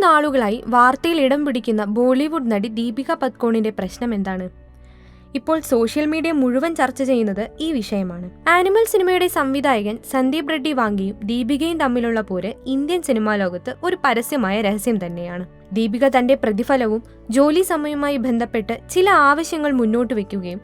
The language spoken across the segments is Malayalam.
നാളുകളായി വാർത്തയിൽ ഇടം പിടിക്കുന്ന ബോളിവുഡ് നടി ദീപിക പദുക്കോണിന്റെ പ്രശ്നം എന്താണ്? ഇപ്പോൾ സോഷ്യൽ മീഡിയ മുഴുവൻ ചർച്ച ചെയ്യുന്നത് ഈ വിഷയമാണ്. ആനിമൽ സിനിമയുടെ സംവിധായകൻ സന്ദീപ് റെഡ്ഡി വാങ്കിയും ദീപികയും തമ്മിലുള്ള പോര് ഇന്ത്യൻ സിനിമാ ലോകത്ത് ഒരു പരസ്യമായ രഹസ്യം തന്നെയാണ്. ദീപിക തന്റെ പ്രതിഫലവും ജോലി സമയവുമായി ബന്ധപ്പെട്ട് ചില ആവശ്യങ്ങൾ മുന്നോട്ട് വെക്കുകയും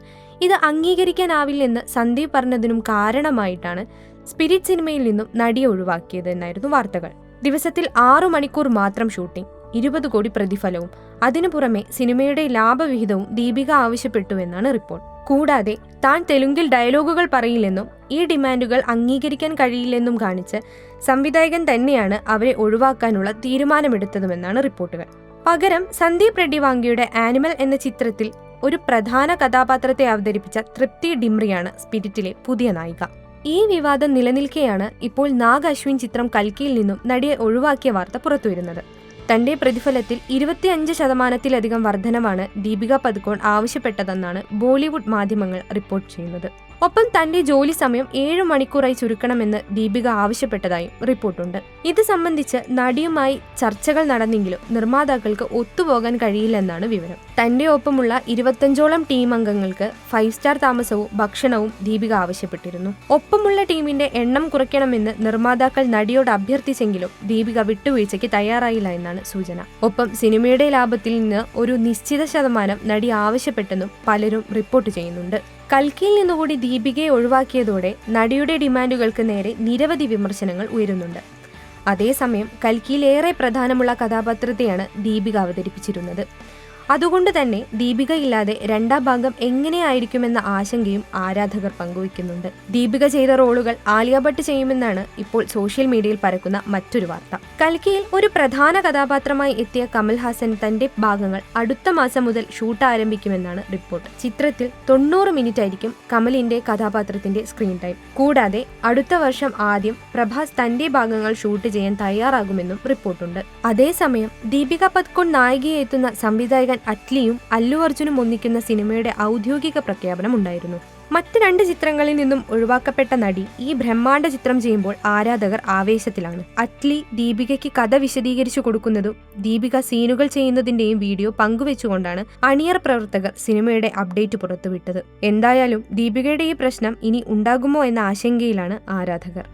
ഇത് അംഗീകരിക്കാനാവില്ലെന്ന് സന്ദീപ് പറഞ്ഞതിനും കാരണമായിട്ടാണ് സ്പിരിറ്റ് സിനിമയിൽ നിന്നും നടിയെ ഒഴിവാക്കിയത് എന്നായിരുന്നു വാർത്തകൾ. ദിവസത്തിൽ 6 മണിക്കൂർ മാത്രം ഷൂട്ടിംഗ്, 20 കോടി പ്രതിഫലവും അതിനു പുറമെ സിനിമയുടെ ലാഭവിഹിതവും ദീപിക ആവശ്യപ്പെട്ടുവെന്നാണ് റിപ്പോർട്ട്. കൂടാതെ താൻ തെലുങ്കിൽ ഡയലോഗുകൾ പറയില്ലെന്നും ഈ ഡിമാൻഡുകൾ അംഗീകരിക്കാൻ കഴിയില്ലെന്നും കാണിച്ച് സംവിധായകൻ തന്നെയാണ് അവരെ ഒഴിവാക്കാനുള്ള തീരുമാനമെടുത്തതുമെന്നാണ് റിപ്പോർട്ടുകൾ. പകരം സന്ദീപ് റെഡ്ഡി വാങ്കിയുടെ ആനിമൽ എന്ന ചിത്രത്തിൽ ഒരു പ്രധാന കഥാപാത്രത്തെ അവതരിപ്പിച്ച തൃപ്തി ഡിംറിയാണ് സ്പിരിറ്റിലെ പുതിയ നായിക. ഈ വിവാദം നിലനിൽക്കെയാണ് ഇപ്പോൾ നാഗ് അശ്വിൻ ചിത്രം കൽക്കിയിൽ നിന്നും നടിയെ ഒഴിവാക്കിയ വാർത്ത പുറത്തുവരുന്നത്. തന്റെ പ്രതിഫലത്തിൽ 25% വർധനവാണ് ദീപിക പദുക്കോൺ ആവശ്യപ്പെട്ടതെന്നാണ് ബോളിവുഡ് മാധ്യമങ്ങൾ റിപ്പോർട്ട് ചെയ്യുന്നത്. ഒപ്പം തന്റെ ജോലി സമയം 7 മണിക്കൂറായി ചുരുക്കണമെന്ന് ദീപിക ആവശ്യപ്പെട്ടതായും റിപ്പോർട്ടുണ്ട്. ഇത് സംബന്ധിച്ച് നടിയുമായി ചർച്ചകൾ നടന്നെങ്കിലും നിർമ്മാതാക്കൾക്ക് ഒത്തുപോകാൻ കഴിയില്ലെന്നാണ് വിവരം. തന്റെ ഒപ്പമുള്ള 25ഓളം ടീം അംഗങ്ങൾക്ക് 5 സ്റ്റാർ താമസവും ഭക്ഷണവും ദീപിക ആവശ്യപ്പെട്ടിരുന്നു. ഒപ്പമുള്ള ടീമിന്റെ എണ്ണം കുറയ്ക്കണമെന്ന് നിർമ്മാതാക്കൾ നടിയോട് അഭ്യർത്ഥിച്ചെങ്കിലും ദീപിക വിട്ടുവീഴ്ചയ്ക്ക് തയ്യാറായില്ല എന്നാണ് സൂചന. ഒപ്പം സിനിമയുടെ ലാഭത്തിൽ നിന്ന് ഒരു നിശ്ചിത ശതമാനം നടി ആവശ്യപ്പെട്ടെന്നും പലരും റിപ്പോർട്ട് ചെയ്യുന്നുണ്ട്. കൽക്കിയിൽ നിന്നുകൂടി ദീപികയെ ഒഴിവാക്കിയതോടെ നടിയുടെ ഡിമാൻഡുകൾക്ക് നേരെ നിരവധി വിമർശനങ്ങൾ ഉയരുന്നുണ്ട്. അതേസമയം കൽക്കിയിലേറെ പ്രധാനമുള്ള കഥാപാത്രത്തെയാണ് ദീപിക അവതരിപ്പിച്ചിരുന്നത്. അതുകൊണ്ട് തന്നെ ദീപിക ഇല്ലാതെ 2ാം ഭാഗം എങ്ങനെയായിരിക്കുമെന്ന ആശങ്കയും ആരാധകർ പങ്കുവയ്ക്കുന്നുണ്ട്. ദീപിക ചെയ്ത റോളുകൾ ആലിയ ഭട്ട് ചെയ്യുമെന്നാണ് ഇപ്പോൾ സോഷ്യൽ മീഡിയയിൽ പരക്കുന്ന മറ്റൊരു വാർത്ത. കൽക്കിയിൽ ഒരു പ്രധാന കഥാപാത്രമായി എത്തിയ കമൽഹാസൻ തന്റെ ഭാഗങ്ങൾ അടുത്ത മാസം മുതൽ ഷൂട്ട് ആരംഭിക്കുമെന്നാണ് റിപ്പോർട്ട്. ചിത്രത്തിൽ 90 മിനിറ്റ് ആയിരിക്കും കമലിന്റെ കഥാപാത്രത്തിന്റെ സ്ക്രീൻ ടൈം. കൂടാതെ അടുത്ത വർഷം ആദ്യം പ്രഭാസ് തന്റെ ഭാഗങ്ങൾ ഷൂട്ട് ചെയ്യാൻ തയ്യാറാകുമെന്നും റിപ്പോർട്ടുണ്ട്. അതേസമയം ദീപിക പദുക്കോൺ നായികയെ എത്തുന്ന സംവിധായകൻ അറ്റ്ലിയും അല്ലു അർജുനും ഒന്നിക്കുന്ന സിനിമയുടെ ഔദ്യോഗിക പ്രഖ്യാപനം ഉണ്ടായിരുന്നു. മറ്റ് 2 ചിത്രങ്ങളിൽ നിന്നും ഒഴിവാക്കപ്പെട്ട നടി ഈ ബ്രഹ്മാണ്ഡ ചിത്രം ചെയ്യുമ്പോൾ ആരാധകർ ആവേശത്തിലാണ്. അറ്റ്ലി ദീപികയ്ക്ക് കഥ വിശദീകരിച്ചു കൊടുക്കുന്നതും ദീപിക സീനുകൾ ചെയ്യുന്നതിന്റെയും വീഡിയോ പങ്കുവെച്ചുകൊണ്ടാണ് അണിയർ പ്രവർത്തകർ സിനിമയുടെ അപ്ഡേറ്റ് പുറത്തുവിട്ടത്. എന്തായാലും ദീപികയുടെ ഈ പ്രശ്നം ഇനി ഉണ്ടാകുമോ എന്ന ആശങ്കയിലാണ് ആരാധകർ.